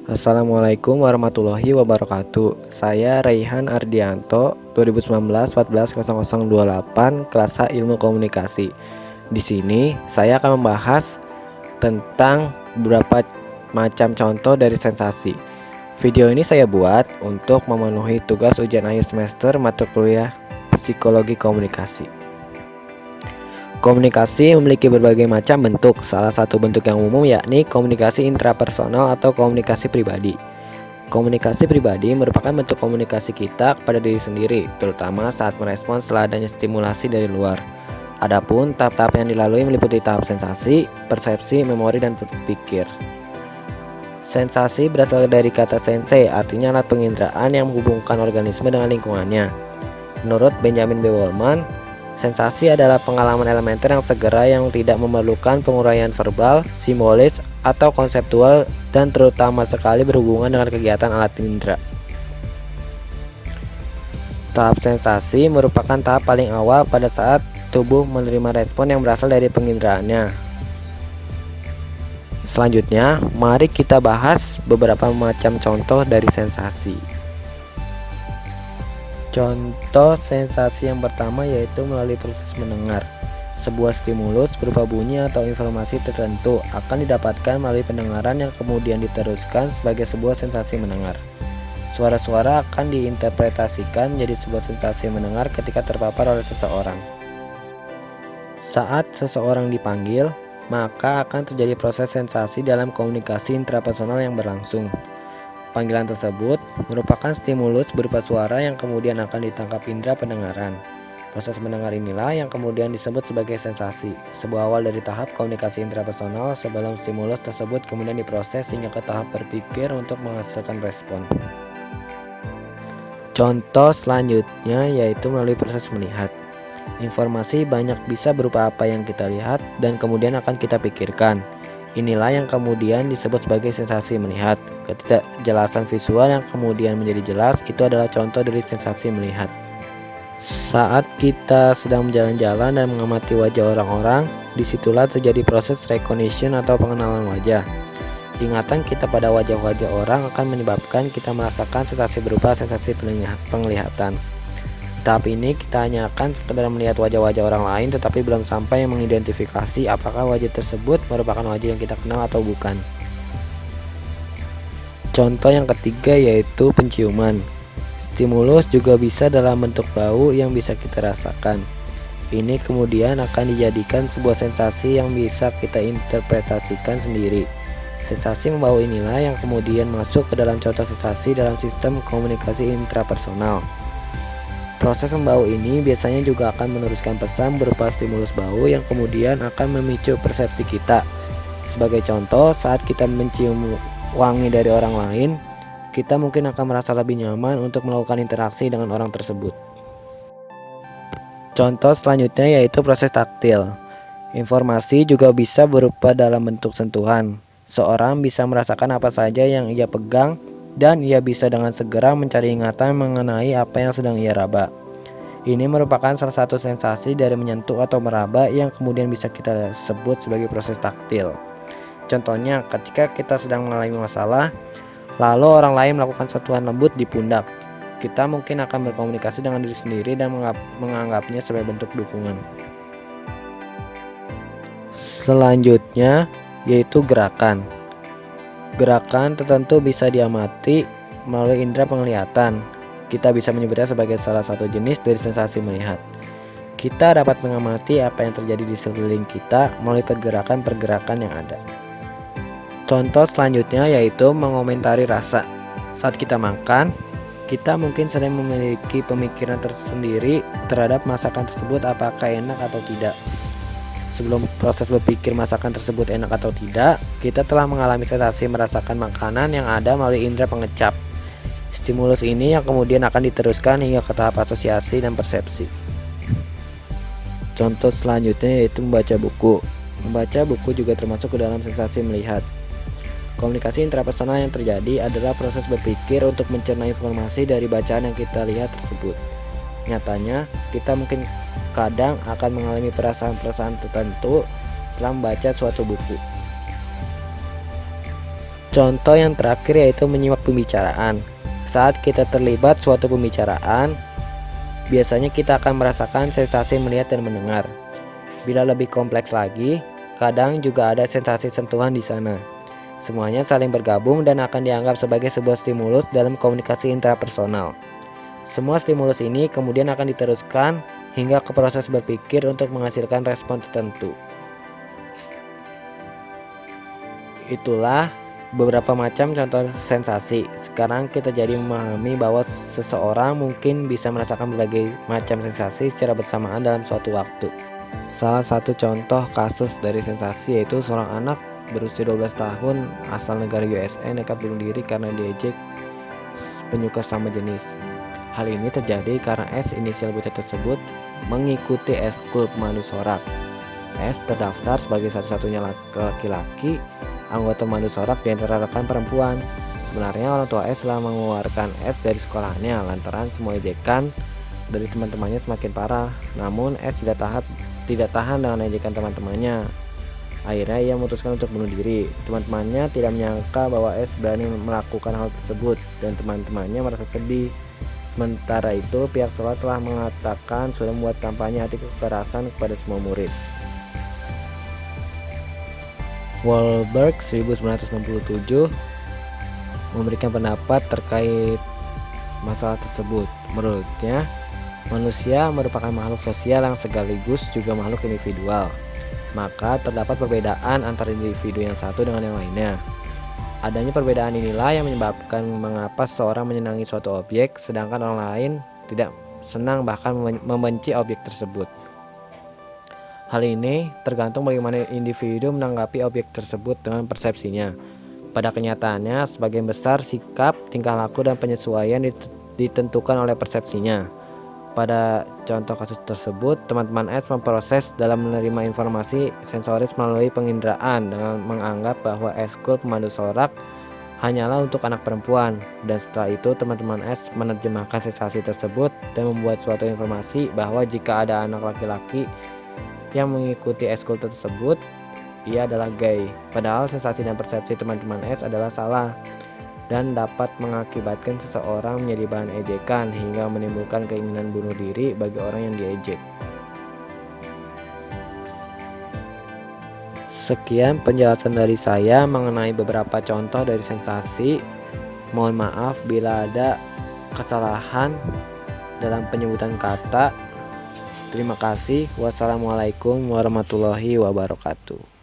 Assalamualaikum warahmatullahi wabarakatuh. Saya Raihan Ardianto, 2019-14-0028, kelas A Ilmu Komunikasi. Di sini saya akan membahas tentang beberapa macam contoh dari sensasi. Video ini saya buat untuk memenuhi tugas ujian akhir semester mata kuliah Psikologi Komunikasi. Komunikasi memiliki berbagai macam bentuk. Salah satu bentuk yang umum yakni komunikasi intrapersonal atau komunikasi pribadi. Komunikasi pribadi merupakan bentuk komunikasi kita kepada diri sendiri, terutama saat merespons setelah adanya stimulasi dari luar. Adapun tahap-tahap yang dilalui meliputi tahap sensasi, persepsi, memori, dan berpikir. Sensasi berasal dari kata sensei, artinya alat penginderaan yang menghubungkan organisme dengan lingkungannya. Menurut Benjamin B. Wallman, sensasi adalah pengalaman elementer yang segera yang tidak memerlukan penguraian verbal, simbolis, atau konseptual dan terutama sekali berhubungan dengan kegiatan alat indera. Tahap sensasi merupakan tahap paling awal pada saat tubuh menerima respon yang berasal dari penginderaannya. Selanjutnya, mari kita bahas beberapa macam contoh dari sensasi. Contoh sensasi yang pertama yaitu melalui proses mendengar. Sebuah stimulus berupa bunyi atau informasi tertentu akan didapatkan melalui pendengaran yang kemudian diteruskan sebagai sebuah sensasi mendengar. Suara-suara akan diinterpretasikan menjadi sebuah sensasi mendengar ketika terpapar oleh seseorang. Saat seseorang dipanggil, maka akan terjadi proses sensasi dalam komunikasi intrapersonal yang berlangsung. Panggilan tersebut merupakan stimulus berupa suara yang kemudian akan ditangkap indera pendengaran. Proses mendengar inilah yang kemudian disebut sebagai sensasi, sebuah awal dari tahap komunikasi intrapersonal sebelum stimulus tersebut kemudian diproses hingga ke tahap berpikir untuk menghasilkan respon. Contoh selanjutnya yaitu melalui proses melihat. Informasi banyak bisa berupa apa yang kita lihat dan kemudian akan kita pikirkan. Inilah yang kemudian disebut sebagai sensasi melihat. Ketidakjelasan visual yang kemudian menjadi jelas itu adalah contoh dari sensasi melihat. Saat kita sedang berjalan-jalan dan mengamati wajah orang-orang, disitulah terjadi proses recognition atau pengenalan wajah. Ingatan kita pada wajah-wajah orang akan menyebabkan kita merasakan sensasi berupa sensasi penglihatan. Tahap ini kita hanya akan sekedar melihat wajah-wajah orang lain tetapi belum sampai mengidentifikasi apakah wajah tersebut merupakan wajah yang kita kenal atau bukan. Contoh yang ketiga yaitu penciuman. Stimulus juga bisa dalam bentuk bau yang bisa kita rasakan. Ini kemudian akan dijadikan sebuah sensasi yang bisa kita interpretasikan sendiri. Sensasi membau inilah yang kemudian masuk ke dalam contoh sensasi dalam sistem komunikasi intrapersonal. Proses membau ini biasanya juga akan meneruskan pesan berupa stimulus bau yang kemudian akan memicu persepsi kita. Sebagai contoh, saat kita mencium wangi dari orang lain, kita mungkin akan merasa lebih nyaman untuk melakukan interaksi dengan orang tersebut. Contoh selanjutnya yaitu proses taktil. Informasi juga bisa berupa dalam bentuk sentuhan. Seorang bisa merasakan apa saja yang ia pegang dan ia bisa dengan segera mencari ingatan mengenai apa yang sedang ia raba. Ini merupakan salah satu sensasi dari menyentuh atau meraba yang kemudian bisa kita sebut sebagai proses taktil. Contohnya, ketika kita sedang mengalami masalah, lalu orang lain melakukan sentuhan lembut di pundak, kita mungkin akan berkomunikasi dengan diri sendiri dan menganggapnya sebagai bentuk dukungan. Selanjutnya yaitu gerakan. Gerakan tertentu bisa diamati melalui indera penglihatan. Kita bisa menyebutnya sebagai salah satu jenis dari sensasi melihat. Kita dapat mengamati apa yang terjadi di sekeliling kita melalui pergerakan-pergerakan yang ada. Contoh selanjutnya yaitu mengomentari rasa. Saat kita makan, kita mungkin sering memiliki pemikiran tersendiri terhadap masakan tersebut apakah enak atau tidak. Sebelum proses berpikir masakan tersebut enak atau tidak, kita telah mengalami sensasi merasakan makanan yang ada melalui indera pengecap. Stimulus ini yang kemudian akan diteruskan hingga ke tahap asosiasi dan persepsi. Contoh selanjutnya yaitu membaca buku. Membaca buku juga termasuk ke dalam sensasi melihat. Komunikasi intrapersonal yang terjadi adalah proses berpikir untuk mencerna informasi dari bacaan yang kita lihat tersebut. Nyatanya, kita mungkin kadang akan mengalami perasaan-perasaan tertentu setelah membaca suatu buku. Contoh yang terakhir yaitu menyimak pembicaraan. Saat kita terlibat suatu pembicaraan, biasanya kita akan merasakan sensasi melihat dan mendengar. Bila lebih kompleks lagi, kadang juga ada sensasi sentuhan di sana. Semuanya saling bergabung dan akan dianggap sebagai sebuah stimulus dalam komunikasi intrapersonal. Semua stimulus ini kemudian akan diteruskan hingga ke proses berpikir untuk menghasilkan respon tertentu. Itulah beberapa macam contoh sensasi. Sekarang kita jadi memahami bahwa seseorang mungkin bisa merasakan berbagai macam sensasi secara bersamaan dalam suatu waktu. Salah satu contoh kasus dari sensasi yaitu seorang anak berusia 12 tahun asal negara USA nekat bunuh diri karena diejek penyuka sama jenis. Hal ini terjadi karena S, inisial bocah tersebut, mengikuti eskul pemandu sorak. S terdaftar sebagai satu-satunya laki-laki anggota pemandu sorak di antara rekan perempuan. Sebenarnya orang tua S telah mengeluarkan S dari sekolahnya lantaran semua ejekan dari teman-temannya semakin parah. Namun S tidak tahan dengan ejekan teman-temannya. Akhirnya ia memutuskan untuk bunuh diri. Teman-temannya tidak menyangka bahwa S berani melakukan hal tersebut dan teman-temannya merasa sedih. Sementara itu, pihak sekolah telah mengatakan sudah membuat kampanye anti kekerasan kepada semua murid. Wahlberg 1967 memberikan pendapat terkait masalah tersebut. Menurutnya, manusia merupakan makhluk sosial yang sekaligus juga makhluk individual. Maka terdapat perbedaan antara individu yang satu dengan yang lainnya. Adanya perbedaan inilah yang menyebabkan mengapa seorang menyenangi suatu objek sedangkan orang lain tidak senang bahkan membenci objek tersebut. Hal ini tergantung bagaimana individu menanggapi objek tersebut dengan persepsinya. Pada kenyataannya, sebagian besar sikap, tingkah laku, dan penyesuaian ditentukan oleh persepsinya. Pada contoh kasus tersebut, teman-teman S memproses dalam menerima informasi sensoris melalui penginderaan dengan menganggap bahwa eskul pemandu sorak hanyalah untuk anak perempuan, dan setelah itu teman-teman S menerjemahkan sensasi tersebut dan membuat suatu informasi bahwa jika ada anak laki-laki yang mengikuti eskul tersebut, ia adalah gay. Padahal sensasi dan persepsi teman-teman S adalah salah dan dapat mengakibatkan seseorang menjadi bahan ejekan hingga menimbulkan keinginan bunuh diri bagi orang yang diejek. Sekian penjelasan dari saya mengenai beberapa contoh dari sensasi. Mohon maaf bila ada kesalahan dalam penyebutan kata. Terima kasih. Wassalamualaikum warahmatullahi wabarakatuh.